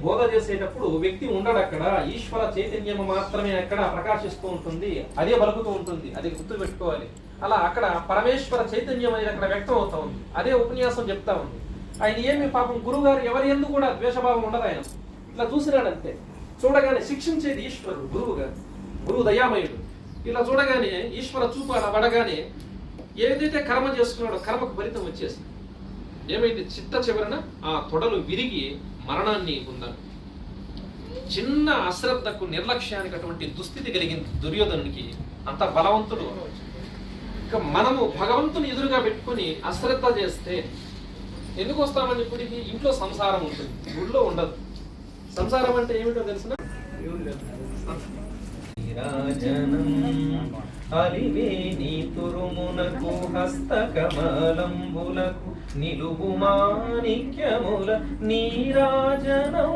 బోధ చేసేటప్పుడు వ్యక్తి ఉండడు అక్కడ, ఈశ్వర చైతన్యం మాత్రమే అక్కడ ప్రకాశిస్తూ ఉంటుంది, అదే పలుకుతూ ఉంటుంది, అది గుర్తు పెట్టుకోవాలి. అలా అక్కడ పరమేశ్వర చైతన్యం అనేది అక్కడ వ్యక్తం అవుతా ఉంది, అదే ఉపన్యాసం చెప్తా ఉంది. ఆయన ఏమి పాపం గురువు గారు ఎవరి ఎందుకు కూడా ద్వేషభావం ఉండదు, ఆయన ఇట్లా చూసినాడంతే. చూడగానే శిక్షించేది ఈశ్వరుడు, గురువు గారు, గురువు దయామయుడు. ఇలా చూడగానే ఈశ్వర చూపు అలా పడగానే ఏదైతే కర్మ చేసుకున్నాడో కర్మకు ఫలితం వచ్చేసి ఏమైంది, చిట్ట చివరన ఆ తొడలు విరిగి మరణాన్ని పొందాడు. చిన్న అశ్రద్ధకు నిర్లక్ష్యానికి అటువంటి దుస్థితి కలిగింది దుర్యోధనునికి. అంత బలవంతుడు. ఇక మనము భగవంతుని ఎదురుగా పెట్టుకుని అశ్రద్ధ చేస్తే ఎందుకు వస్తామని గుడికి? ఇంట్లో సంసారం ఉంటుంది, గుడిలో ఉండదు. సంసారం అంటే ఏమిటో తెలిసిన అలివేని తురుమునకు హస్తకమలంబులకు నిలువు మాణిక్యముల నీరాజనం